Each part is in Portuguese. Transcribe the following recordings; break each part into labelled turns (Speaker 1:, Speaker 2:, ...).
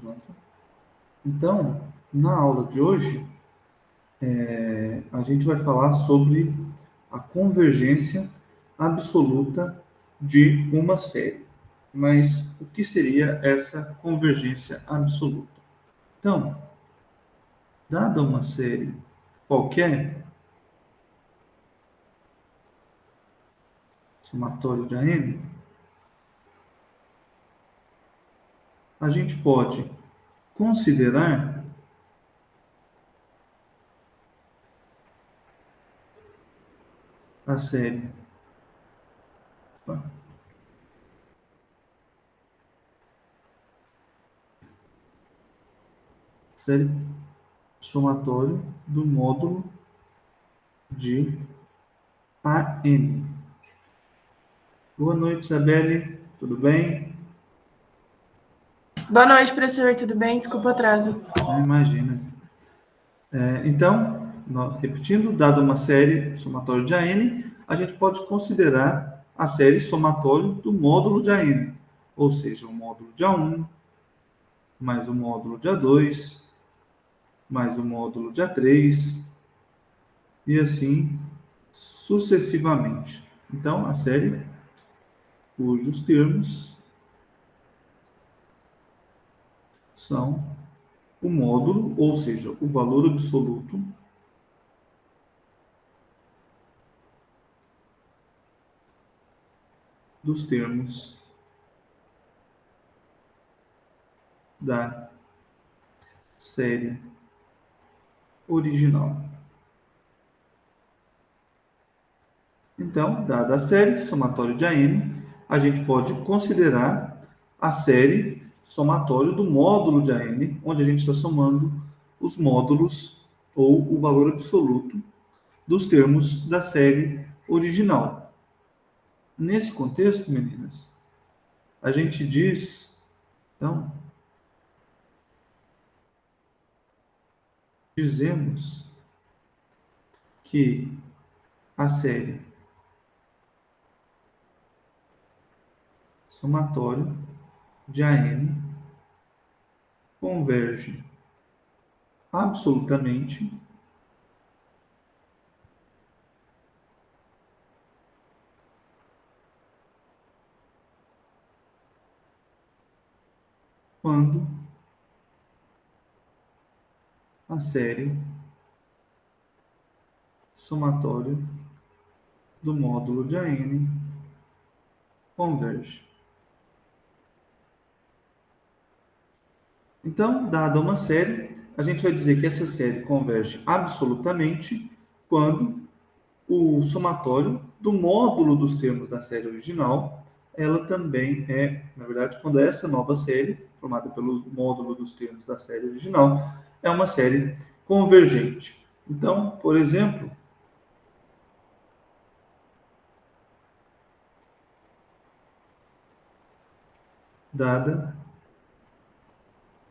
Speaker 1: Pronto. Então, na aula de hoje, a gente vai falar sobre a convergência absoluta de uma série. Mas o que seria essa convergência absoluta? Então, dada uma série qualquer, somatório de AN, a gente pode considerar a série, série somatório do módulo de AN. Boa noite, Isabelle. Tudo bem?
Speaker 2: Boa noite, professor. Tudo bem? Desculpa o atraso.
Speaker 1: Imagina. Então, repetindo, dada uma série somatório de AN, a gente pode considerar a série somatório do módulo de AN, ou seja, o módulo de A1, mais o módulo de A2, mais o módulo de A3, e assim sucessivamente. Então, a série cujos termos são o módulo, ou seja, o valor absoluto dos termos da série original. Então, dada a série, somatório de AN, a gente pode considerar a série somatório do módulo de AN, onde a gente está somando os módulos ou o valor absoluto dos termos da série original. Nesse contexto, meninas, a gente diz, então, dizemos que a série somatório de AN converge absolutamente quando a série somatório do módulo de AN converge. Então, dada uma série, a gente vai dizer que essa série converge absolutamente quando o somatório do módulo dos termos da série original, ela também é, na verdade, quando essa nova série, formada pelo módulo dos termos da série original, é uma série convergente. Então, por exemplo, dada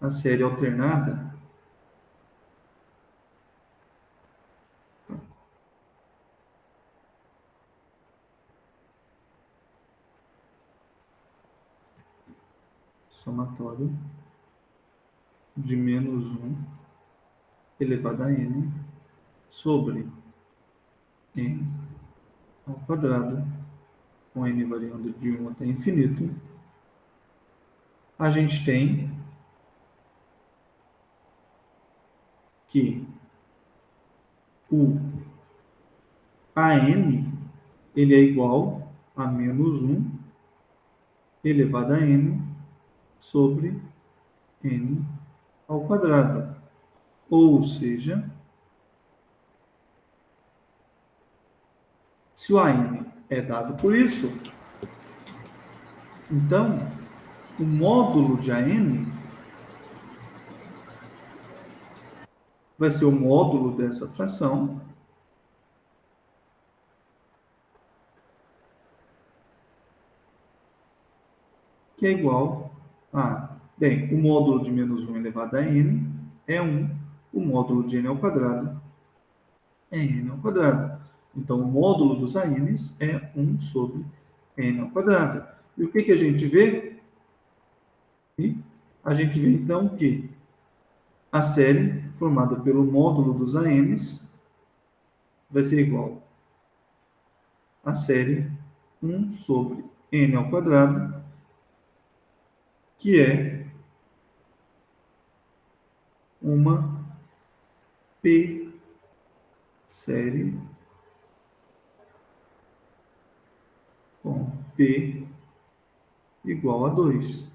Speaker 1: a série alternada, somatório de menos 1 elevado a n sobre n ao quadrado, com n variando de 1 até infinito, a gente tem que o AN ele é igual a menos 1 elevado a n sobre n ao quadrado. Ou seja, se o AN é dado por isso, então o módulo de AN vai ser o módulo dessa fração, que é igual a, bem, o módulo de menos 1 elevado a n é 1, o módulo de n ao quadrado é n ao quadrado. Então, o módulo dos ANs é 1 sobre n ao quadrado. E o que a gente vê? E a gente vê então que a série formada pelo módulo dos ANs vai ser igual a série 1 sobre n ao quadrado, que é uma P série com P igual a 2.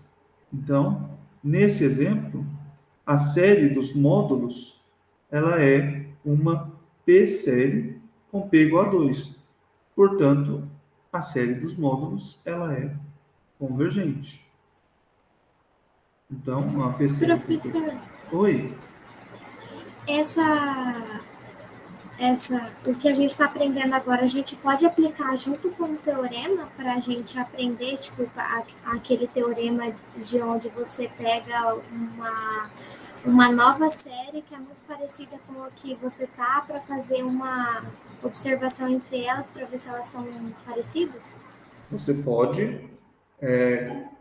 Speaker 1: Então, nesse exemplo, a série dos módulos ela é uma P série com P igual a 2. Portanto, a série dos módulos ela é convergente. Então, uma P série com P.
Speaker 3: Professor,
Speaker 1: Oi,
Speaker 3: essa, o que a gente está aprendendo agora, a gente pode aplicar junto com o teorema para a gente aprender, tipo, aquele teorema de onde você pega uma nova série que é muito parecida com a que você tá para fazer uma observação entre elas para ver se elas são parecidas?
Speaker 1: você pode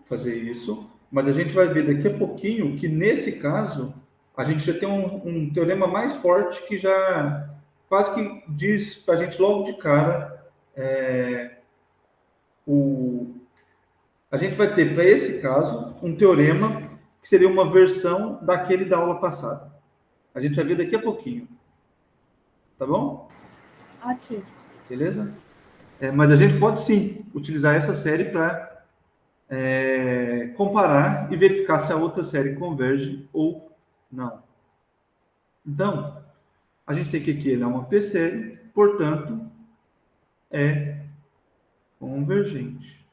Speaker 1: fazer isso, mas a gente vai ver daqui a pouquinho que nesse caso a gente já tem um teorema mais forte que já quase que diz para a gente logo de cara o, a gente vai ter para esse caso um teorema que seria uma versão daquele da aula passada. A gente vai ver daqui a pouquinho, tá bom?
Speaker 3: Ok.
Speaker 1: Beleza? Mas a gente pode sim utilizar essa série para comparar e verificar se a outra série converge ou não. Então, a gente tem que aqui ele é uma P série, portanto, é convergente.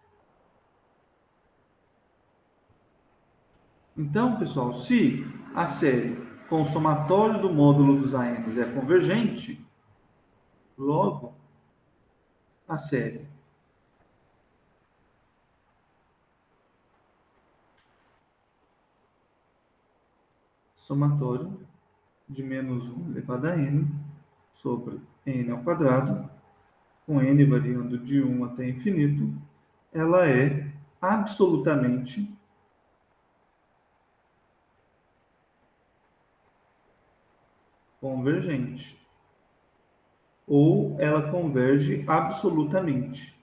Speaker 1: Então, pessoal, se a série com o somatório do módulo dos ANs é convergente, logo a série somatório de menos 1 elevado a n sobre n ao quadrado, com n variando de 1 até infinito, ela é absolutamente convergente. Ou ela converge absolutamente.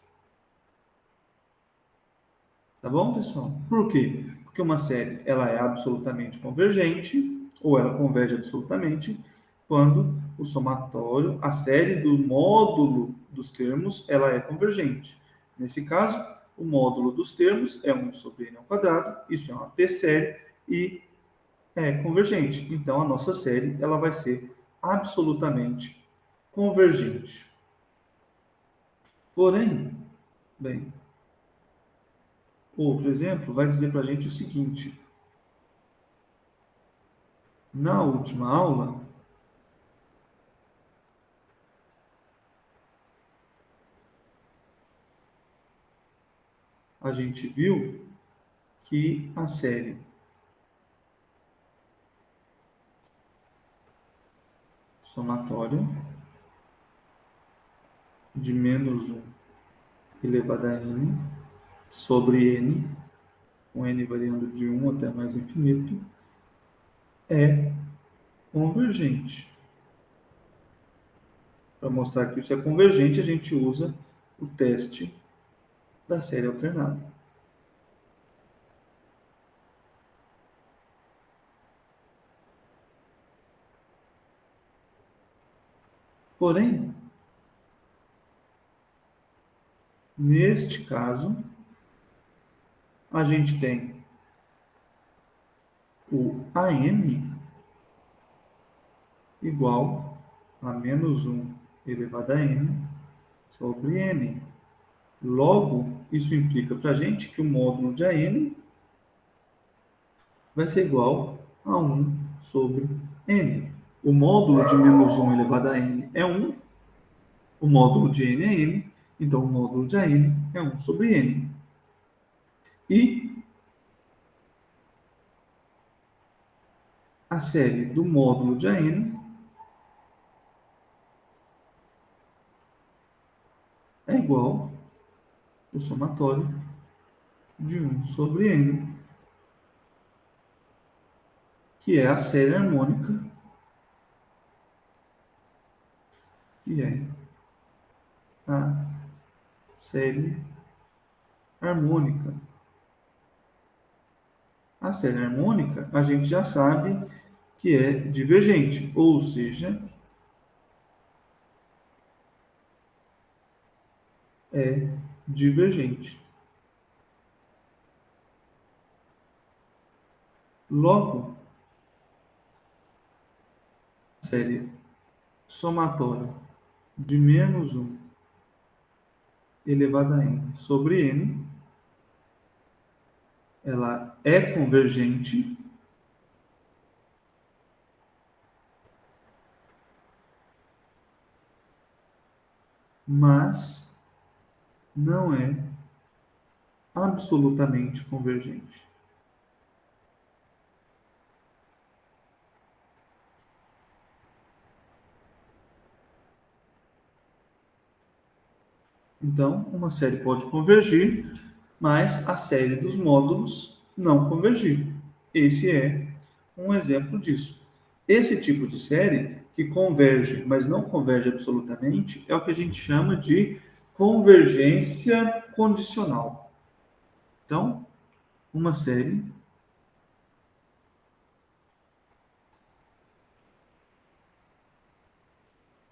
Speaker 1: Tá bom, pessoal? Por quê? Porque uma série ela é absolutamente convergente, ou ela converge absolutamente, quando o somatório, a série do módulo dos termos, ela é convergente. Nesse caso, o módulo dos termos é 1 sobre n ao quadrado, isso é uma P série, e é convergente. Então, a nossa série ela vai ser absolutamente convergente. Porém, bem, outro exemplo vai dizer para a gente o seguinte: na última aula, a gente viu que a série somatória de menos 1 elevado a n sobre n, com n variando de 1 até mais infinito, é convergente. Para mostrar que isso é convergente, a gente usa o teste da série alternada. Porém, neste caso, a gente tem o AN igual a menos 1 elevado a n sobre n. Logo, isso implica para a gente que o módulo de AN vai ser igual a 1 sobre n. O módulo de menos 1 elevado a n é 1, o módulo de n é n, então o módulo de AN é 1 sobre n. E a série do módulo de AN é igual ao somatório de 1 sobre n. que é a série harmônica, que é a série harmônica. A série harmônica, a gente já sabe que é divergente, ou seja, é divergente. Logo, a série somatória de menos 1 elevado a n sobre n, ela é convergente, mas não é absolutamente convergente. Então, uma série pode convergir, mas a série dos módulos não convergir. Esse é um exemplo disso. Esse tipo de série que converge, mas não converge absolutamente, é o que a gente chama de convergência condicional. Então, uma série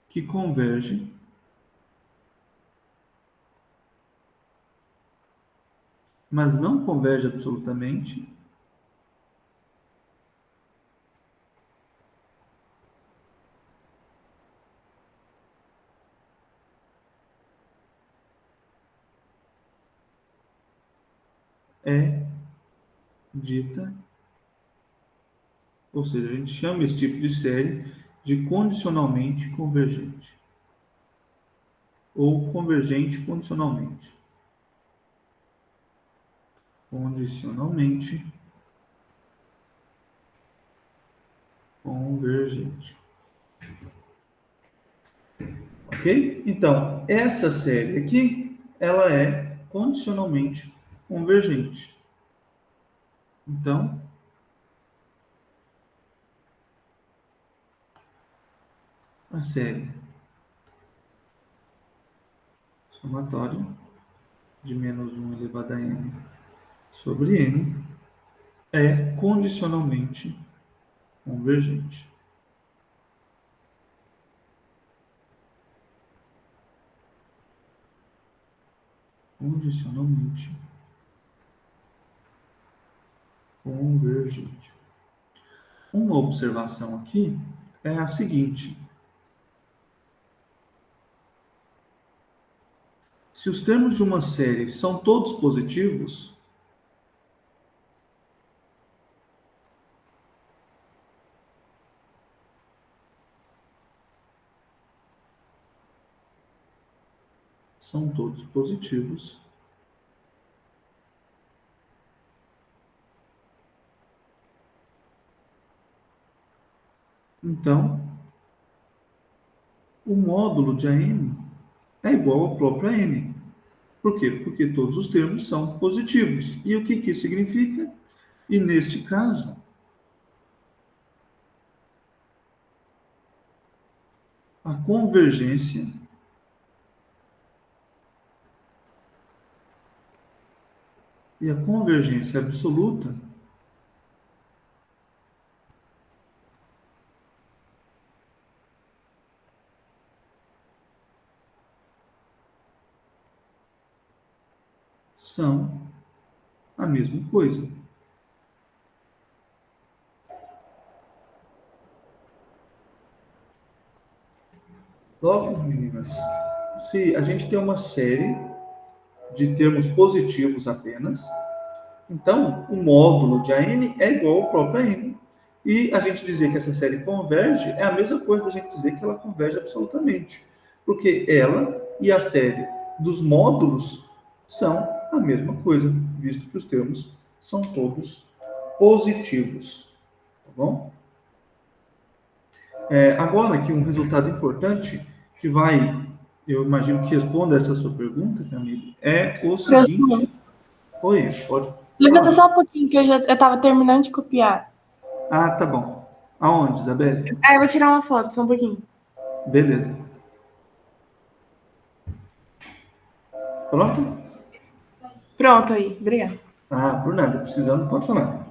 Speaker 1: que converge, mas não converge absolutamente, é dita, ou seja, a gente chama esse tipo de série de condicionalmente convergente, ou convergente condicionalmente. Condicionalmente convergente. Ok? Então, essa série aqui, ela é condicionalmente convergente. Então, a série somatória de menos 1 elevado a n sobre n é condicionalmente convergente. Condicionalmente convergente. Uma observação aqui é a seguinte: se os termos de uma série são todos positivos, então o módulo de AN é igual ao próprio AN. Por quê? Porque todos os termos são positivos. E o que isso significa? E neste caso, a convergência e a convergência absoluta são a mesma coisa. Logo, meninas, se a gente tem uma série de termos positivos apenas, então o módulo de AN é igual ao próprio AN. E a gente dizer que essa série converge é a mesma coisa da gente dizer que ela converge absolutamente. Porque ela e a série dos módulos são a mesma coisa, visto que os termos são todos positivos. Tá bom? Agora aqui um resultado importante que vai, eu imagino que responda essa sua pergunta, Camille, é o seguinte. Oi, pode
Speaker 2: Levanta
Speaker 1: falar.
Speaker 2: só um pouquinho que eu estava terminando de copiar.
Speaker 1: Ah, tá bom. Aonde, Isabelle?
Speaker 2: Eu vou tirar uma foto, só um pouquinho.
Speaker 1: Beleza. Pronto?
Speaker 2: Pronto aí, obrigada.
Speaker 1: Ah, por nada. Precisando, pode falar.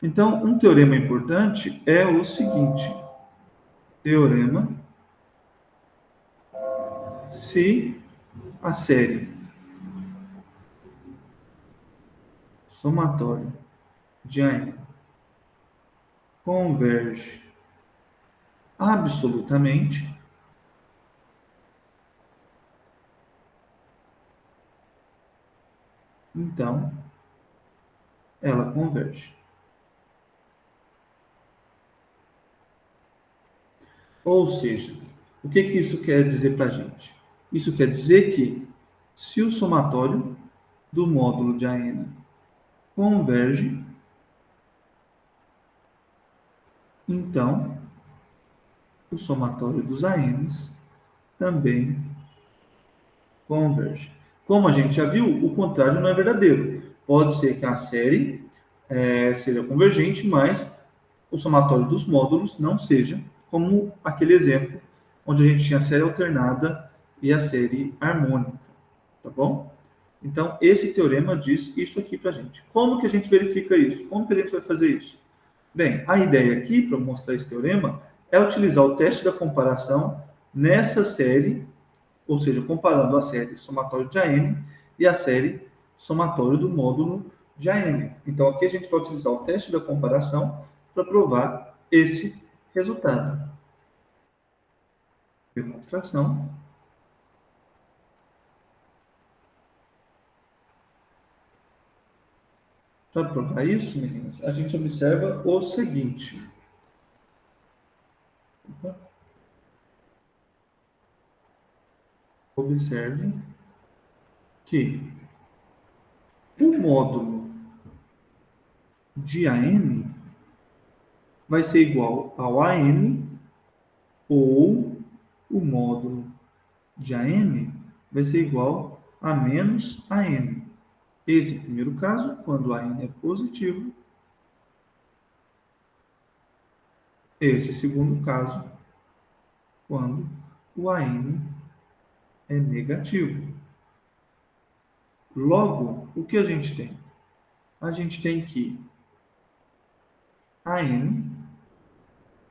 Speaker 1: Então, um teorema importante é o seguinte: teorema se a série somatória de AN converge absolutamente, então ela converge. Ou seja, o que que isso quer dizer para a gente? Isso quer dizer que se o somatório do módulo de AN converge, então o somatório dos ANs também converge. Como a gente já viu, o contrário não é verdadeiro. Pode ser que a série seja convergente, mas o somatório dos módulos não seja, como aquele exemplo onde a gente tinha a série alternada e a série harmônica, tá bom? Então, esse teorema diz isso aqui para a gente. Como que a gente verifica isso? Como que a gente vai fazer isso? Bem, a ideia aqui, para mostrar esse teorema, é utilizar o teste da comparação nessa série, ou seja, comparando a série somatório de AN e a série somatório do módulo de AN. Então, aqui a gente vai utilizar o teste da comparação para provar esse resultado. Demonstração. Para provar isso, meninas, a gente observa o seguinte. Observe que o módulo de AN vai ser igual ao AN ou o módulo de AN vai ser igual a menos AN. Esse primeiro caso, quando AN é positivo. Esse segundo caso, quando o AN é negativo. Logo, o que a gente tem? A gente tem que AN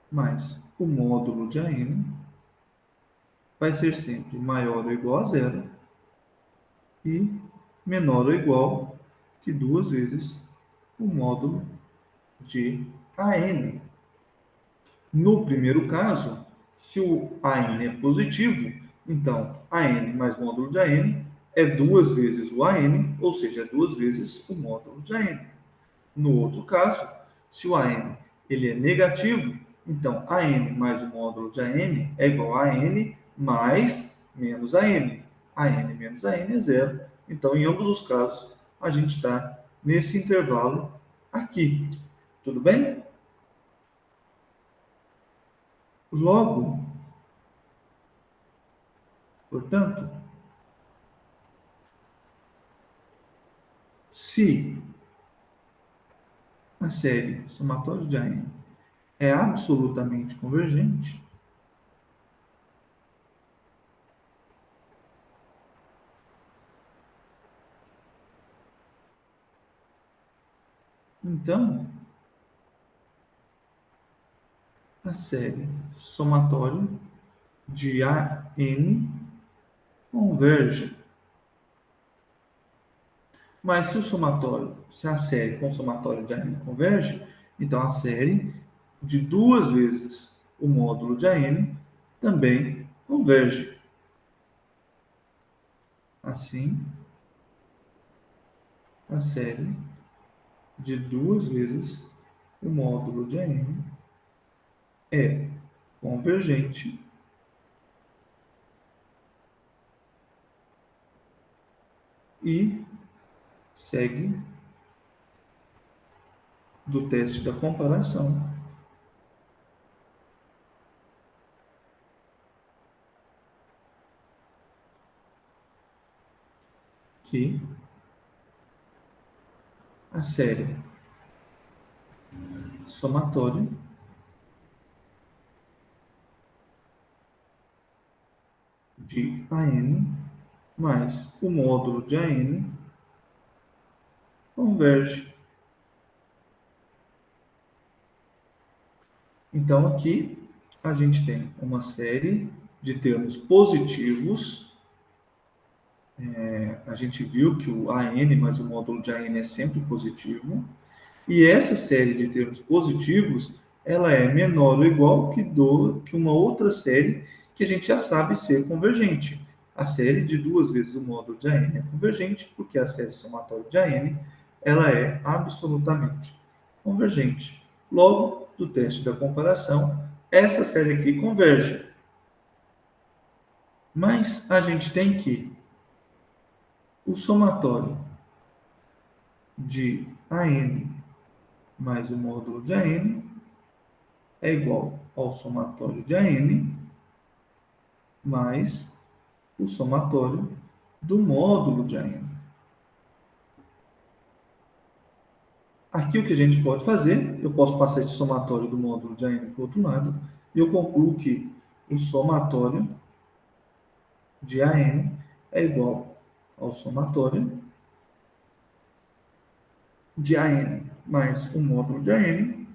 Speaker 1: mais o módulo de AN vai ser sempre maior ou igual a zero e menor ou igual que duas vezes o módulo de AN. No primeiro caso, se o AN é positivo, então AN mais módulo de AN é duas vezes o AN, ou seja, é duas vezes o módulo de AN. No outro caso, se o AN ele é negativo, então AN mais o módulo de AN é igual a AN mais menos AN. AN menos AN é zero. Então, em ambos os casos, a gente está nesse intervalo aqui. Tudo bem? Logo, portanto, se a série somatório de AN é absolutamente convergente, então a série somatório de AN converge. Mas se o somatório, se a série com o somatório de AN converge, então a série de duas vezes o módulo de AN também converge. Assim, a série de duas vezes o módulo de AN é convergente e segue do teste da comparação que a série somatório de AN mais o módulo de AN converge. Então, aqui a gente tem uma série de termos positivos. A gente viu que o AN mais o módulo de AN é sempre positivo. E essa série de termos positivos, ela é menor ou igual que uma outra série que a gente já sabe ser convergente. A série de 2 vezes o módulo de AN é convergente, porque a série somatória de AN, ela é absolutamente convergente. Logo, do teste da comparação, essa série aqui converge. Mas a gente tem que o somatório de AN mais o módulo de AN é igual ao somatório de AN mais o somatório do módulo de AN. Aqui o que a gente pode fazer, eu posso passar esse somatório do módulo de AN para o outro lado, e eu concluo que o somatório de AN é igual ao somatório de AN mais o módulo de AN.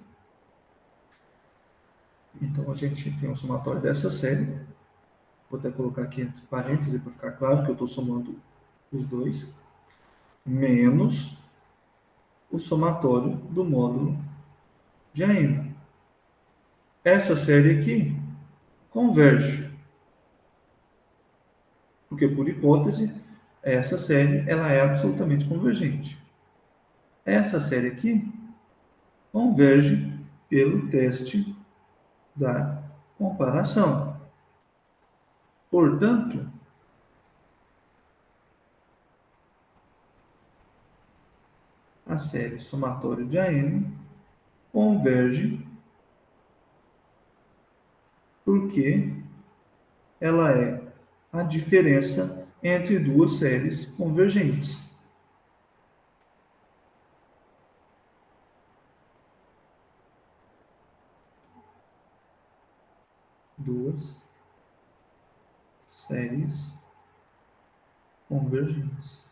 Speaker 1: Então, a gente tem o somatório dessa série. Vou até colocar aqui entre parênteses para ficar claro que eu estou somando os dois. Menos o somatório do módulo de AN. Essa série aqui converge. Porque, por hipótese, essa série ela é absolutamente convergente. Essa série aqui converge pelo teste da comparação. Portanto, a série somatório de AN converge porque ela é a diferença entre duas séries convergentes. Duas séries convergentes.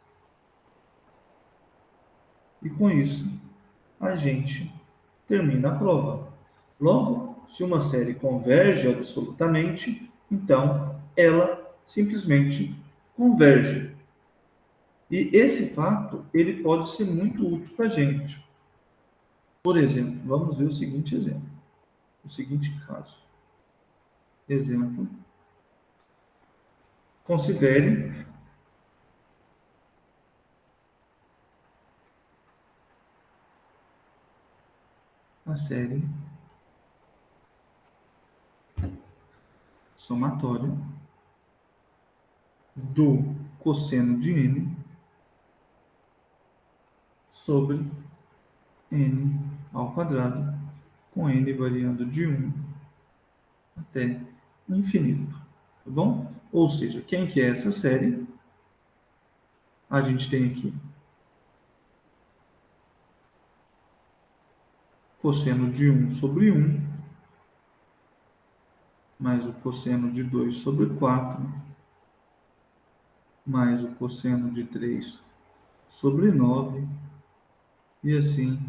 Speaker 1: E com isso, a gente termina a prova. Logo, se uma série converge absolutamente, então ela simplesmente converge. E esse fato, ele pode ser muito útil para a gente. Por exemplo, vamos ver o seguinte exemplo. O seguinte caso. Exemplo. Considere a série somatória do cosseno de n sobre n ao quadrado, com n variando de 1 até infinito. Tá bom? Ou seja, quem que é essa série? A gente tem aqui cosseno de 1 sobre 1, mais o cosseno de 2 sobre 4, mais o cosseno de 3 sobre 9, e assim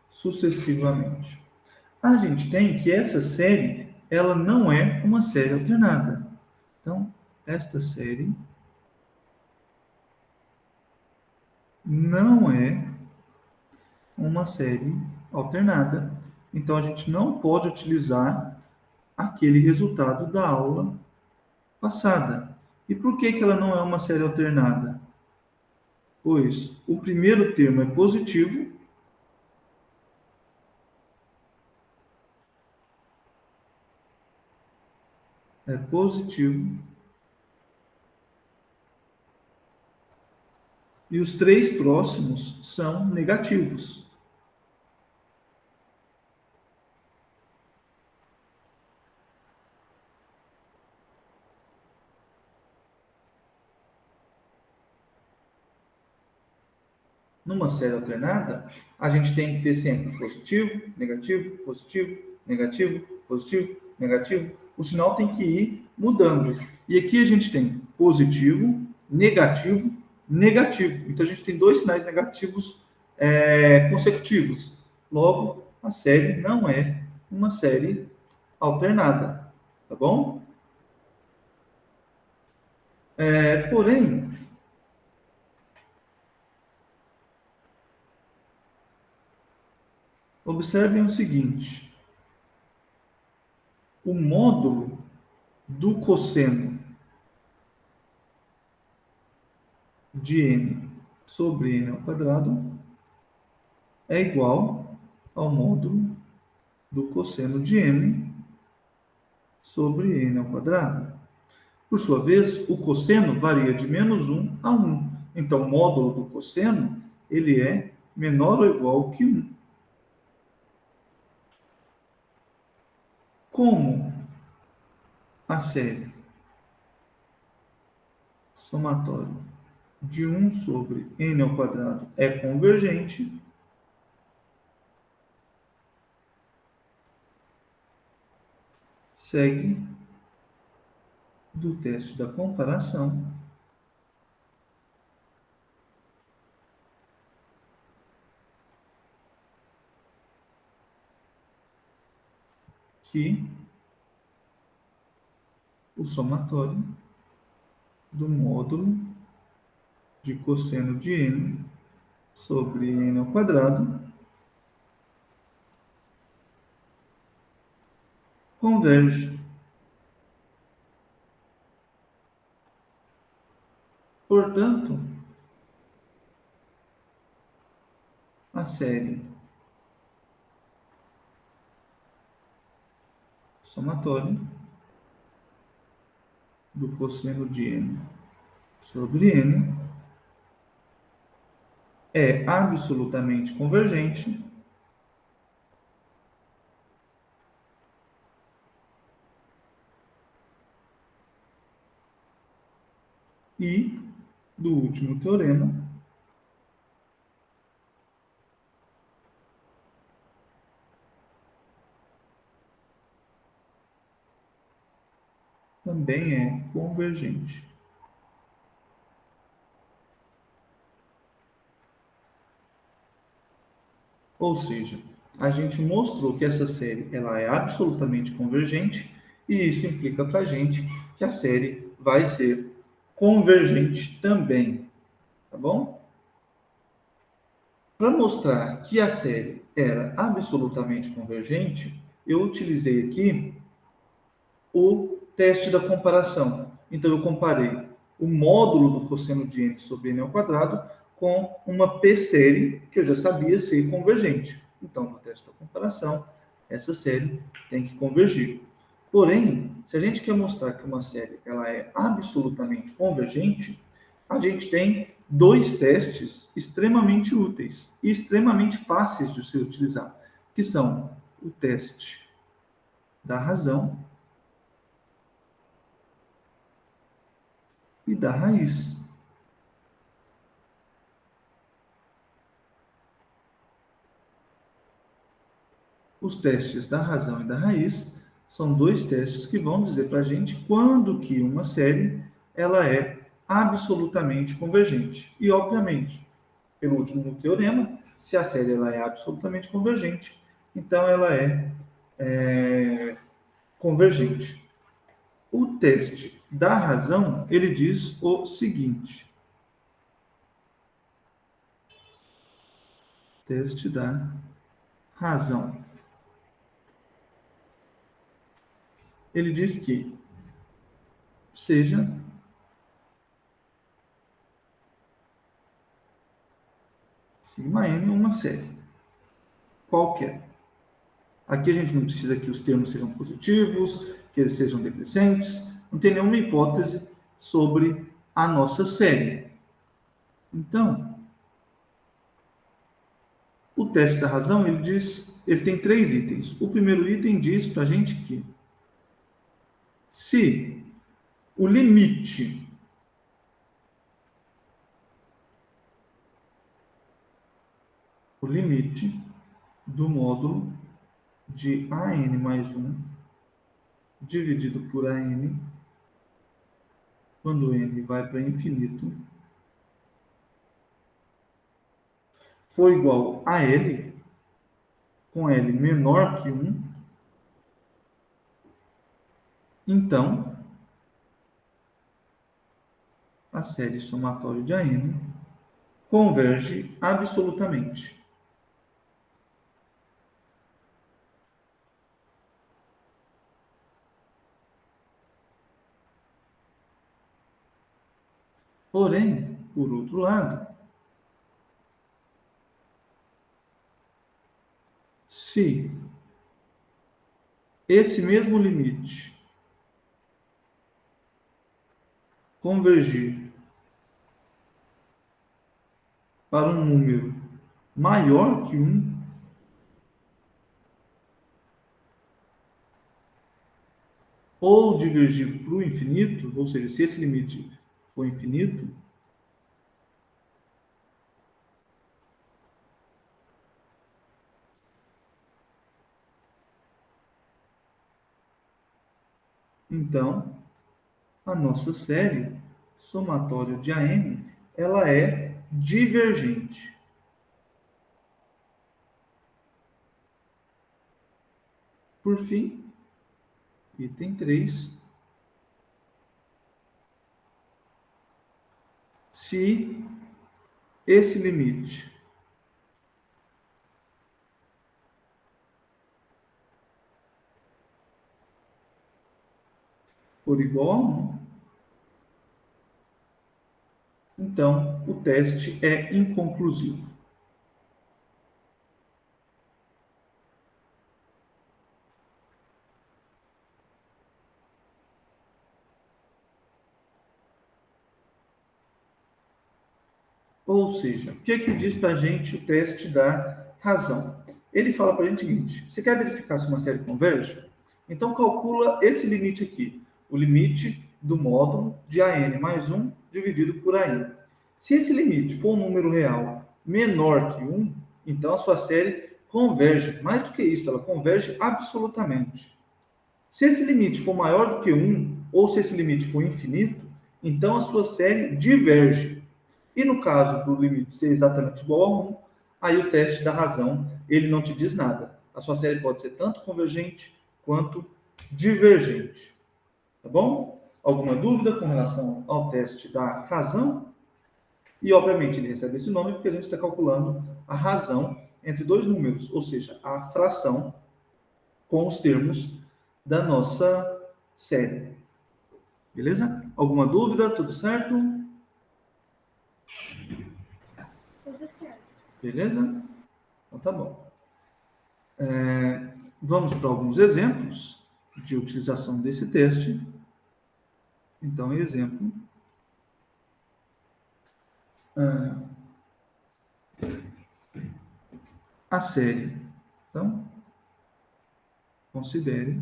Speaker 1: sucessivamente. A gente tem que essa série, ela não é uma série alternada. Então, esta série não é uma série alternada. Então, a gente não pode utilizar aquele resultado da aula passada. E por que que ela não é uma série alternada? Pois o primeiro termo é positivo, e os três próximos são negativos. numa série alternada, a gente tem que ter sempre positivo, negativo, positivo, negativo, positivo, negativo. O sinal tem que ir mudando. E aqui a gente tem positivo, negativo, negativo. Então a gente tem dois sinais negativos consecutivos. Logo, a série não é uma série alternada. Tá bom? Porém, observem o seguinte: o módulo do cosseno de n sobre n ao quadrado é igual ao módulo do cosseno de n sobre n ao quadrado. Por sua vez, o cosseno varia de -1 a 1. Então, o módulo do cosseno ele é menor ou igual que 1. Como a série somatória de 1 sobre n ao quadrado é convergente, segue do teste da comparação que o somatório do módulo de cosseno de n sobre n ao quadrado converge. Portanto, a série somatória do cosseno de n sobre n é absolutamente convergente e, do último teorema, também é convergente. Ou seja, a gente mostrou que essa série ela é absolutamente convergente e isso implica para a gente que a série vai ser convergente também, tá bom? Para mostrar que a série era absolutamente convergente, eu utilizei aqui o teste da comparação. Então, eu comparei o módulo do cosseno de n sobre n ao quadrado com uma p-série que eu já sabia ser convergente. Então, no teste da comparação, essa série tem que convergir. Porém, se a gente quer mostrar que uma série ela é absolutamente convergente, a gente tem dois testes extremamente úteis e extremamente fáceis de se utilizar, que são o teste da razão e da raiz. Os testes da razão e da raiz são dois testes que vão dizer para a gente quando que uma série ela é absolutamente convergente. E, obviamente, pelo último teorema, se a série ela é absolutamente convergente, então ela é convergente. O teste da razão, ele diz o seguinte. Teste da razão. Ele diz que seja sigma n uma série qualquer. Aqui a gente não precisa que os termos sejam positivos, que eles sejam decrescentes, não tem nenhuma hipótese sobre a nossa série. Então, o teste da razão, ele tem três itens. O primeiro item diz para a gente que se o limite o limite do módulo de AN mais 1 dividido por AN, quando N vai para infinito, for igual a L, com L menor que 1, então a série somatória de AN converge absolutamente. Porém, por outro lado, se esse mesmo limite convergir para um número maior que 1, ou divergir para o infinito, ou seja, se esse limite for infinito, então a nossa série somatória de AN, ela é divergente. Por fim, item 3, se esse limite for igual a 1, então o teste é inconclusivo. Ou seja, o que é que diz para a gente o teste da razão? Ele fala para a gente o seguinte: você quer verificar se uma série converge? Então calcula esse limite aqui, o limite do módulo de AN mais 1 dividido por AN. Se esse limite for um número real menor que 1, então a sua série converge. Mais do que isso, ela converge absolutamente. Se esse limite for maior do que 1, ou se esse limite for infinito, então a sua série diverge. E no caso do limite ser exatamente igual a 1, aí o teste da razão, ele não te diz nada. A sua série pode ser tanto convergente quanto divergente. Tá bom? Alguma dúvida com relação ao teste da razão? E, obviamente, ele recebe esse nome porque a gente está calculando a razão entre dois números, ou seja, a fração com os termos da nossa série. Beleza? Alguma dúvida? Tudo certo?
Speaker 3: Tudo certo.
Speaker 1: Beleza? Então tá bom. Vamos para alguns exemplos de utilização desse teste. Então, exemplo. A série. Então, considere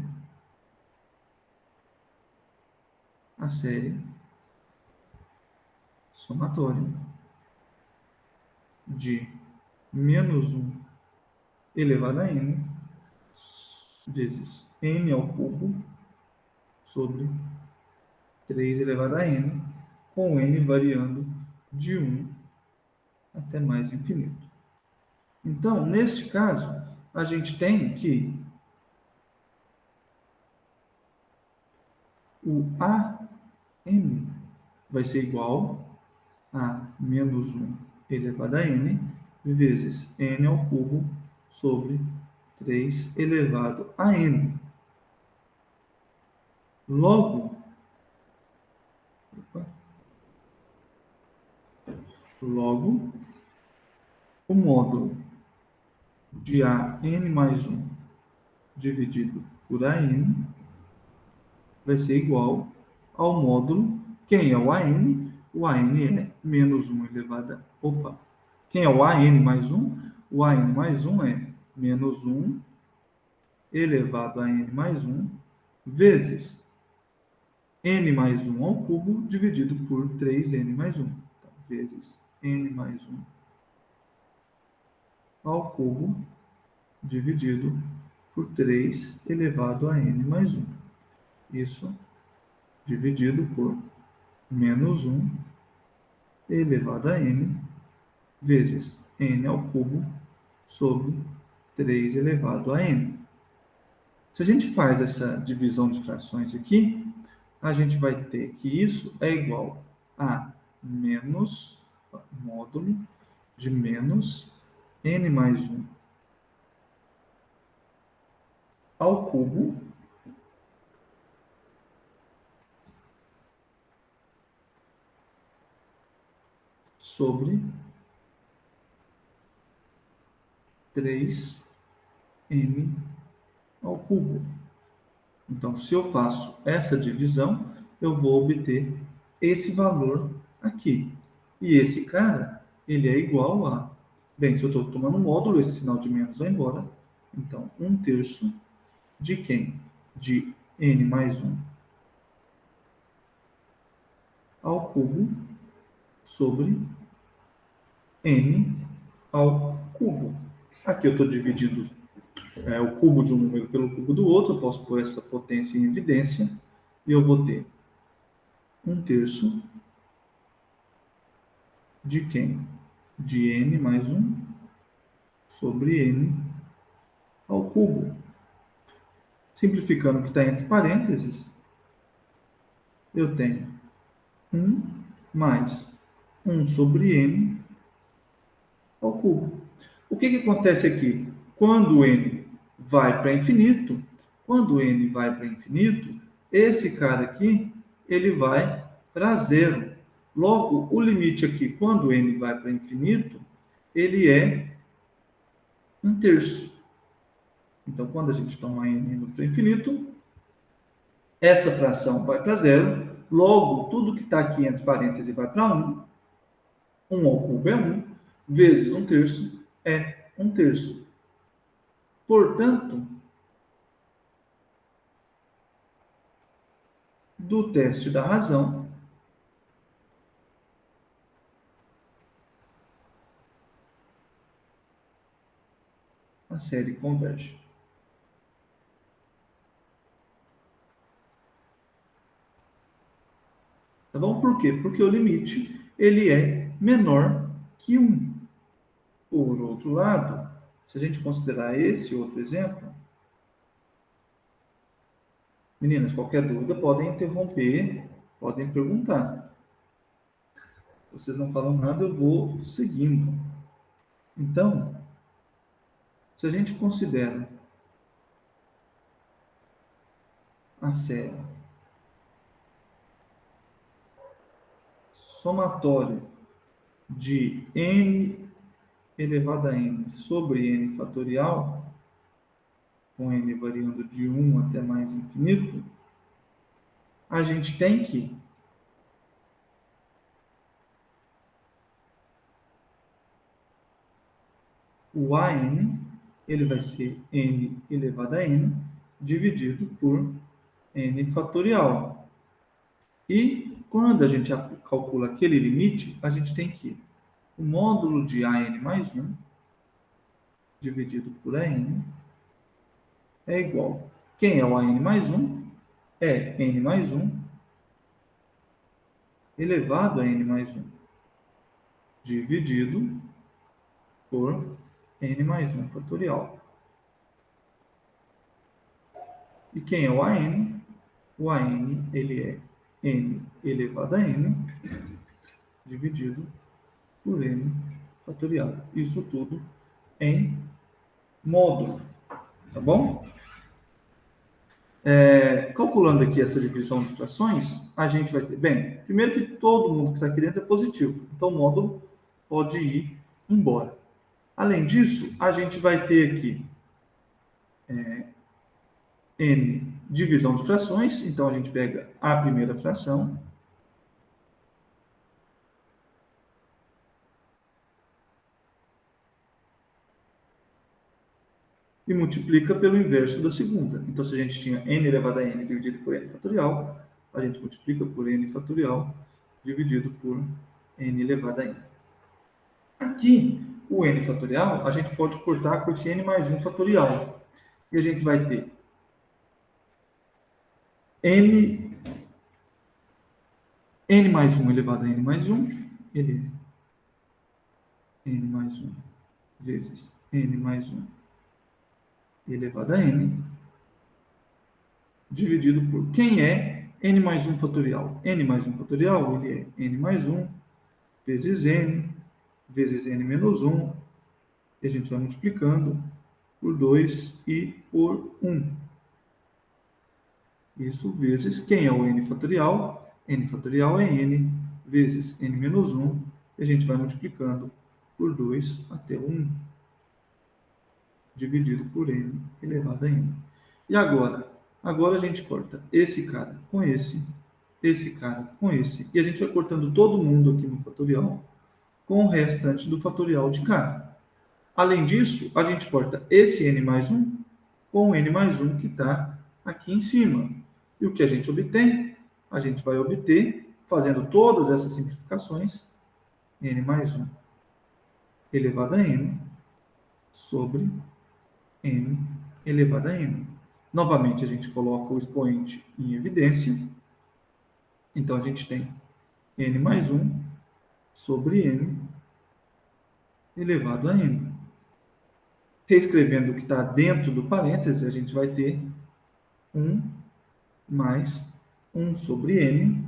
Speaker 1: a série somatória de menos 1 elevado a n vezes n ao cubo sobre 3 elevado a n, com n variando de 1 até mais infinito. Então, neste caso, a gente tem que o AN vai ser igual a menos 1 elevado a n vezes n ao cubo sobre 3 elevado a n. Logo, o módulo de AN mais 1 dividido por AN vai ser igual ao módulo. Quem é o AN? O AN é menos 1 elevado a... Opa! Quem é o AN mais 1? O AN mais 1 é menos 1 elevado a n mais 1 vezes n mais 1 ao cubo dividido por 3n mais 1. Então, vezes n mais 1 ao cubo dividido por 3 elevado a n mais 1. Isso dividido por menos 1 elevado a n vezes n ao cubo sobre 3 elevado a n. Se a gente faz essa divisão de frações aqui, a gente vai ter que isso é igual a menos módulo de menos n mais 1 ao cubo sobre 3n ao cubo. Então, se eu faço essa divisão, eu vou obter esse valor aqui. E esse cara, ele é igual a... Bem, se eu estou tomando módulo, esse sinal de menos vai embora. Então, 1/3 de quem? De n mais 1 ao cubo sobre n ao cubo. Aqui eu estou dividindo o cubo de um número pelo cubo do outro, eu posso pôr essa potência em evidência, e eu vou ter 1/3 de quem? De n mais 1 sobre n ao cubo. Simplificando o que está entre parênteses, eu tenho 1 mais 1 sobre n ao cubo. O que acontece aqui? Quando n vai para infinito, esse cara aqui, ele vai para zero. Logo, o limite aqui, quando n vai para infinito, ele é 1/3. Então, quando a gente toma n indo para infinito, essa fração vai para zero. Logo, tudo que está aqui entre parênteses vai para 1. 1 ao cubo é 1, vezes 1/3 é 1/3. Portanto, do teste da razão, a série converge. Tá bom? Por quê? Porque o limite ele é menor que 1. Por outro lado, se a gente considerar esse outro exemplo, meninas, qualquer dúvida podem interromper, podem perguntar. Se vocês não falam nada, eu vou seguindo. Então, se a gente considera a série somatório de n elevado a n sobre n fatorial, com n variando de 1 até mais infinito, a gente tem que o an, ele vai ser n elevado a n, dividido por n fatorial. E quando a gente calcula aquele limite, a gente tem que o módulo de an mais 1, dividido por an, é igual. Quem é o an mais 1? É n mais 1 elevado a n mais 1, dividido por n mais 1 fatorial. E quem é o an? O an, ele é n elevado a n, dividido por n fatorial. Isso tudo em módulo, tá bom? Calculando aqui essa divisão de frações, a gente vai ter... Bem, primeiro que todo mundo que está aqui dentro é positivo, então o módulo pode ir embora. Além disso, a gente vai ter aqui n divisão de frações, então a gente pega a primeira fração, e multiplica pelo inverso da segunda. Então, se a gente tinha n elevado a n dividido por n fatorial, a gente multiplica por n fatorial dividido por n elevado a n. Aqui, o n fatorial, a gente pode cortar com esse n mais 1 fatorial. E a gente vai ter n mais 1 elevado a n mais 1, ele é n mais 1 vezes n mais 1 elevado a n, dividido por quem é n mais 1 fatorial. N mais 1 fatorial, ele é n mais 1 vezes n menos 1, e a gente vai multiplicando por 2 e por 1. Isso vezes quem é o n fatorial? N fatorial é n vezes n menos 1, e a gente vai multiplicando por 2 até 1, dividido por n elevado a n. E agora? Agora a gente corta esse cara com esse cara com esse, e a gente vai cortando todo mundo aqui no fatorial com o restante do fatorial de cá. Além disso, a gente corta esse n mais 1 com o n mais 1 que está aqui em cima. E o que a gente obtém? A gente vai obter, fazendo todas essas simplificações, n mais 1 elevado a n sobre n elevado a n. Novamente, a gente coloca o expoente em evidência. Então, a gente tem n mais 1 sobre n elevado a n. Reescrevendo o que está dentro do parêntese, a gente vai ter 1 mais 1 sobre n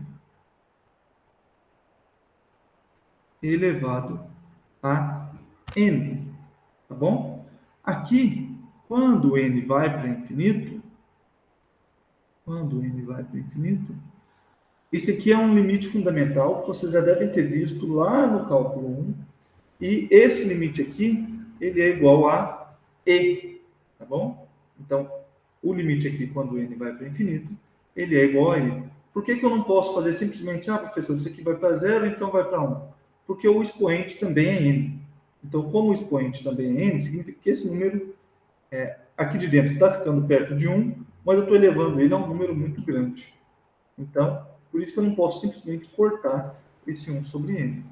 Speaker 1: elevado a n. Tá bom? Aqui, quando n vai para infinito, esse aqui é um limite fundamental que vocês já devem ter visto lá no cálculo 1. E esse limite aqui, ele é igual a e, tá bom? Então, o limite aqui, quando n vai para infinito, ele é igual a e. Por que eu não posso fazer simplesmente, professor, isso aqui vai para 0, então vai para 1? Porque o expoente também é n. Então, como o expoente também é n, significa que esse número aqui de dentro está ficando perto de 1, mas eu estou elevando ele a um número muito grande. Então, por isso que eu não posso simplesmente cortar esse 1 sobre n.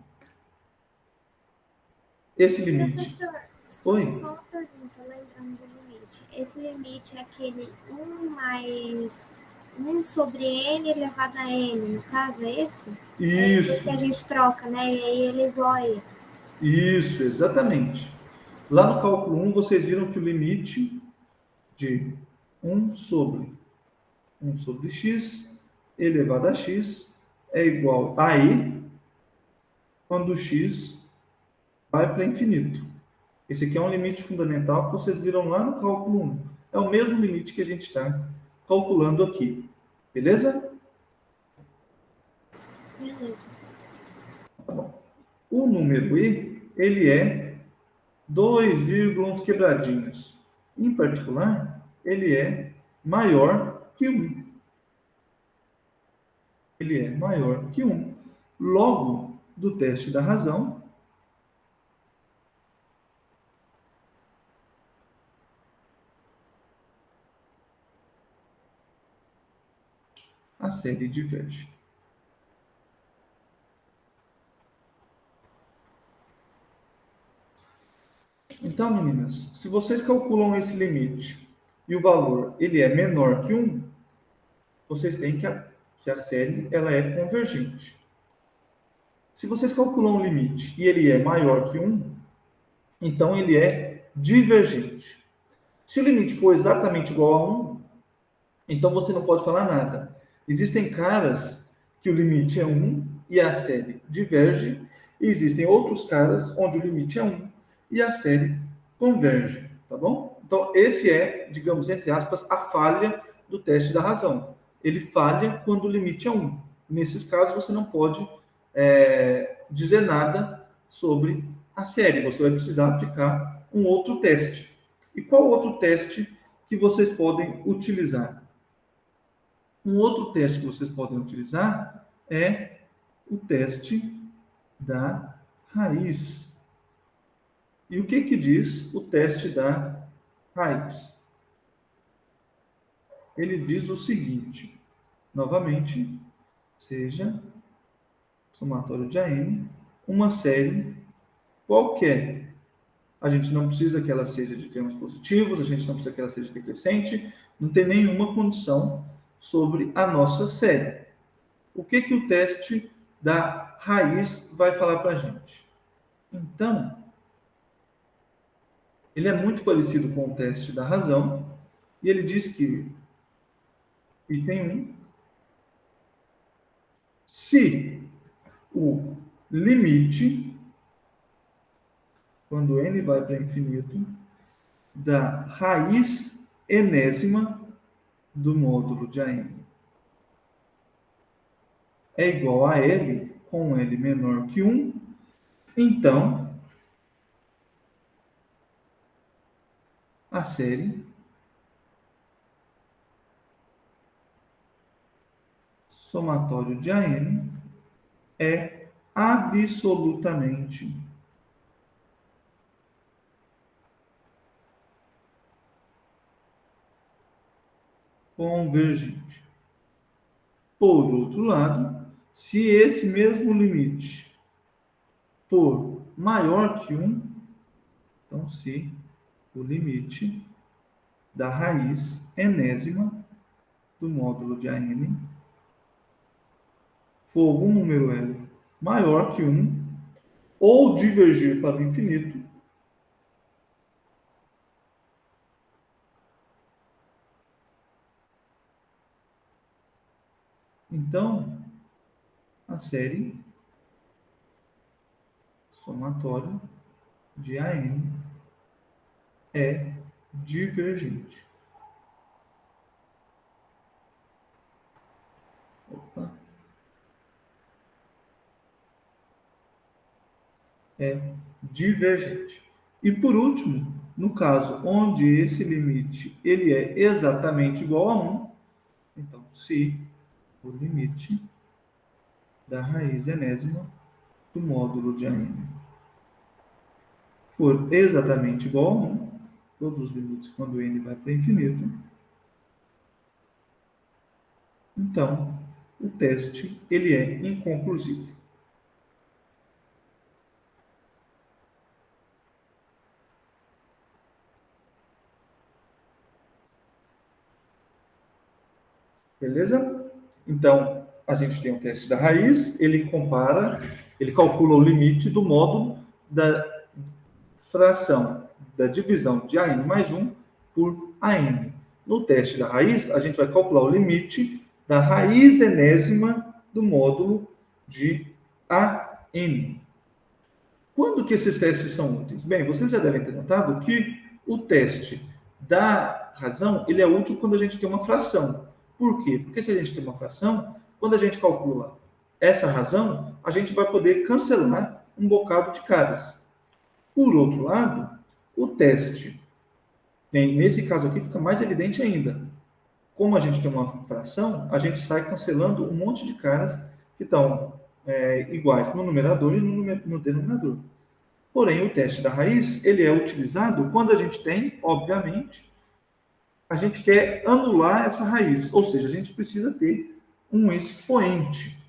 Speaker 1: Esse limite...
Speaker 3: Professor,
Speaker 1: Oi?
Speaker 3: só uma pergunta, lembrando do limite. Esse limite é aquele 1 mais 1 sobre n elevado a n, no caso, é esse?
Speaker 1: Isso.
Speaker 3: É que a gente troca, né? E aí ele é igual a e.
Speaker 1: Isso, exatamente. Lá no cálculo 1, vocês viram que o limite de 1 sobre x elevado a x é igual a e quando x vai para infinito. Esse aqui é um limite fundamental que vocês viram lá no cálculo 1. É o mesmo limite que a gente está calculando aqui. Beleza?
Speaker 3: Beleza.
Speaker 1: Tá bom. O número i, ele é 2, uns quebradinhos. Em particular, ele é maior que 1. Ele é maior que 1. Logo, do teste da razão, a série diverge. Então, meninas, se vocês calculam esse limite e o valor ele é menor que 1, vocês têm que a série ela é convergente. Se vocês calculam o limite e ele é maior que 1, então ele é divergente. Se o limite for exatamente igual a 1, então você não pode falar nada. Existem caras que o limite é 1 e a série diverge, e existem outros caras onde o limite é 1 e a série converge, tá bom? Então, esse é, digamos, entre aspas, a falha do teste da razão. Ele falha quando o limite é 1. Nesses casos, você não pode dizer nada sobre a série. Você vai precisar aplicar um outro teste. E qual outro teste que vocês podem utilizar? Um outro teste que vocês podem utilizar é o teste da raiz. E o que diz o teste da raiz? Ele diz o seguinte, novamente, seja somatório de AN uma série qualquer A gente não precisa que ela seja de termos positivos, a gente não precisa que ela seja decrescente, não tem nenhuma condição sobre a nossa série. O que que o teste da raiz vai falar para a gente? Então, ele é muito parecido com o teste da razão, e ele diz que, item 1, se o limite, quando n vai para infinito, da raiz enésima do módulo de AN é igual a L, com L menor que 1, então a série somatório de AN é absolutamente convergente. Por outro lado, se esse mesmo limite for maior que 1, então se o limite da raiz enésima do módulo de AN for algum número L maior que 1, ou divergir para o infinito, então a série somatório de AN é divergente. Opa. É divergente. E por último, no caso onde esse limite ele é exatamente igual a 1, então se o limite da raiz enésima do módulo de AN for exatamente igual a 1, todos os limites quando n vai para infinito, então o teste ele é inconclusivo. Beleza? Então, a gente tem o teste da raiz, ele compara, ele calcula o limite do módulo da fração da divisão de AN mais 1 por AN. No teste da raiz, a gente vai calcular o limite da raiz enésima do módulo de AN. Quando que esses testes são úteis? Bem, vocês já devem ter notado que o teste da razão, ele é útil quando a gente tem uma fração. Por quê? Porque se a gente tem uma fração, quando a gente calcula essa razão, a gente vai poder cancelar um bocado de caras. Por outro lado, o teste, nesse caso aqui, fica mais evidente ainda. Como a gente tem uma fração, a gente sai cancelando um monte de caras que estão iguais no numerador e no denominador. Porém, o teste da raiz, ele é utilizado quando a gente tem, obviamente, a gente quer anular essa raiz, ou seja, a gente precisa ter um expoente.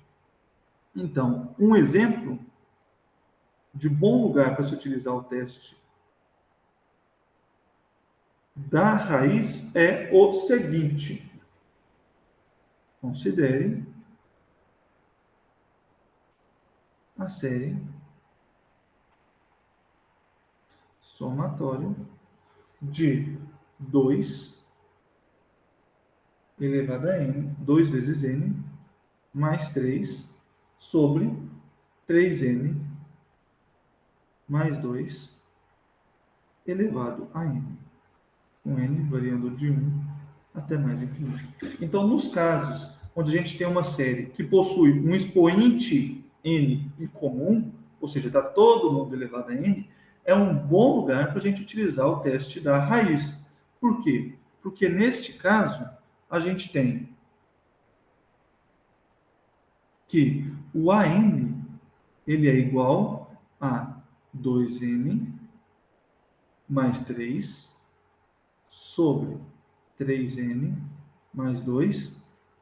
Speaker 1: Então, um exemplo de bom lugar para se utilizar o teste da raiz é o seguinte. Considere a série somatório de 2 elevado a n, 2 vezes n, mais 3 sobre 3n mais 2 elevado a n, com n variando de 1 até mais infinito. Então, nos casos onde a gente tem uma série que possui um expoente n em comum, ou seja, está todo mundo elevado a n, é um bom lugar para a gente utilizar o teste da raiz. Por quê? Porque neste caso, a gente tem que o AN ele é igual a 2n mais 3 sobre 3n mais 2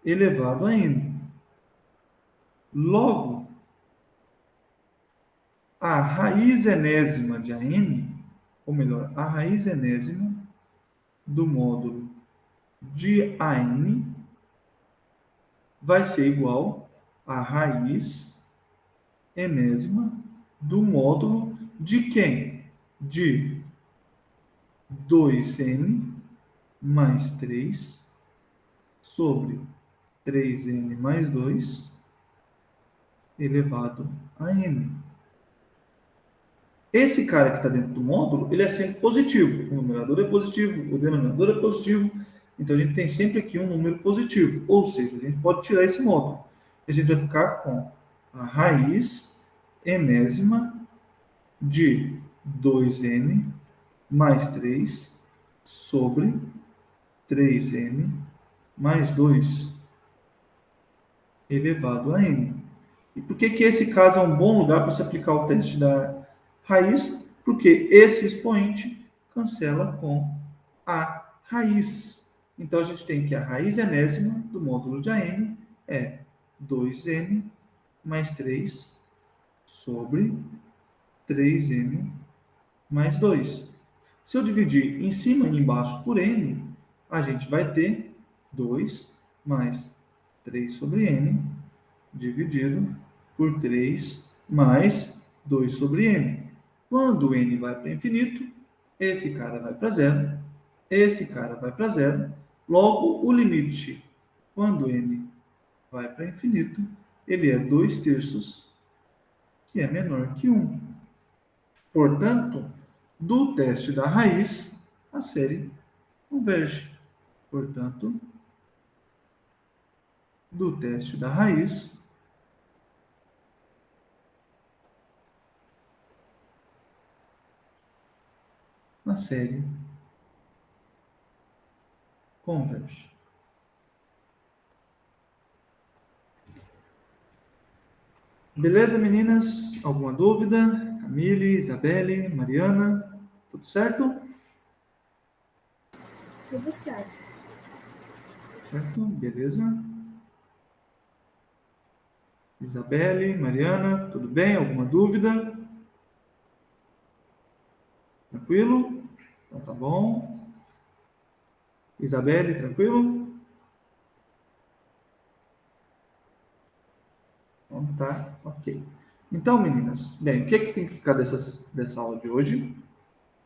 Speaker 1: elevado a n. Logo, a raiz enésima de AN ou melhor, a raiz enésima do módulo de AN vai ser igual à raiz enésima do módulo de quem? De 2n mais 3 sobre 3n mais 2 elevado a n. Esse cara que está dentro do módulo, ele é sempre positivo. O numerador é positivo, o denominador é positivo. Então, a gente tem sempre aqui um número positivo. Ou seja, a gente pode tirar esse módulo. A gente vai ficar com a raiz enésima de 2n mais 3 sobre 3n mais 2 elevado a n. E por que esse caso é um bom lugar para se aplicar o teste da raiz? Porque esse expoente cancela com a raiz. Então, a gente tem que a raiz enésima do módulo de AN é 2n mais 3 sobre 3n mais 2. Se eu dividir em cima e embaixo por n, a gente vai ter 2 mais 3 sobre n dividido por 3 mais 2 sobre n. Quando n vai para infinito, esse cara vai para zero, esse cara vai para zero. Logo, o limite, quando n vai para infinito, ele é 2/3, que é menor que 1. Portanto, do teste da raiz, a série converge. Portanto, do teste da raiz, a série converge. Beleza, meninas? Alguma dúvida? Camille, Isabelle, Mariana, tudo certo?
Speaker 3: Tudo certo.
Speaker 1: Certo, beleza. Isabelle, Mariana, tudo bem? Alguma dúvida? Tranquilo? Então tá bom. Isabelle, tranquilo? Então tá, ok. Então, meninas, bem, o que é que tem que ficar dessa aula de hoje?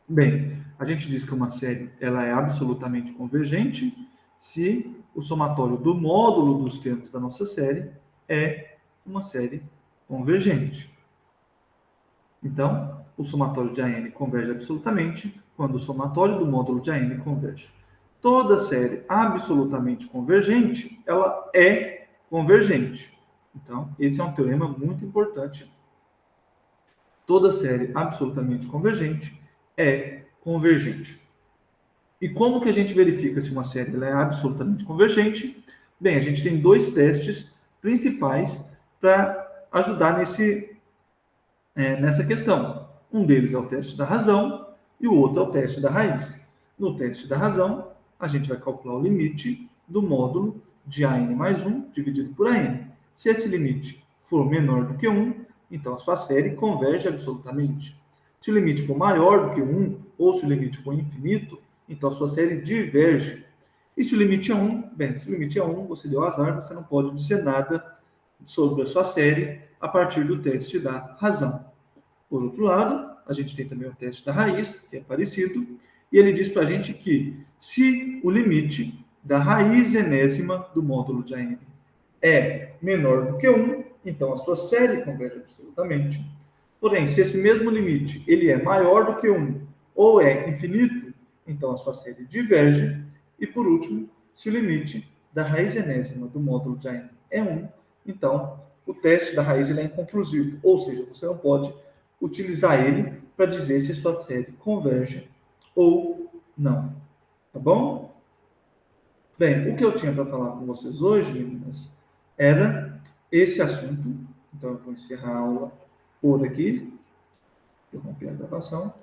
Speaker 1: Bem, a gente diz que uma série ela é absolutamente convergente se o somatório do módulo dos termos da nossa série é uma série convergente. Então, o somatório de AN converge absolutamente quando o somatório do módulo de AN converge. Toda série absolutamente convergente, ela é convergente. Então, esse é um teorema muito importante. Toda série absolutamente convergente é convergente. E como que a gente verifica se uma série ela é absolutamente convergente? Bem, a gente tem dois testes principais para ajudar nessa questão. Um deles é o teste da razão e o outro é o teste da raiz. No teste da razão, a gente vai calcular o limite do módulo de AN mais 1 dividido por AN. Se esse limite for menor do que 1, então a sua série converge absolutamente. Se o limite for maior do que 1, ou se o limite for infinito, então a sua série diverge. E se o limite é 1, bem, se o limite é 1, você deu azar, você não pode dizer nada sobre a sua série a partir do teste da razão. Por outro lado, a gente tem também o teste da raiz, que é parecido, e ele diz para a gente que se o limite da raiz enésima do módulo de AN é menor do que 1, então a sua série converge absolutamente. Porém, se esse mesmo limite ele é maior do que 1 ou é infinito, então a sua série diverge. E por último, se o limite da raiz enésima do módulo de AN é 1, então o teste da raiz ele é inconclusivo, ou seja, você não pode utilizar ele para dizer se sua série converge ou não. Tá bom? Bem, o que eu tinha para falar com vocês hoje, meninas, era esse assunto. Então, eu vou encerrar a aula por aqui. Interromper a gravação.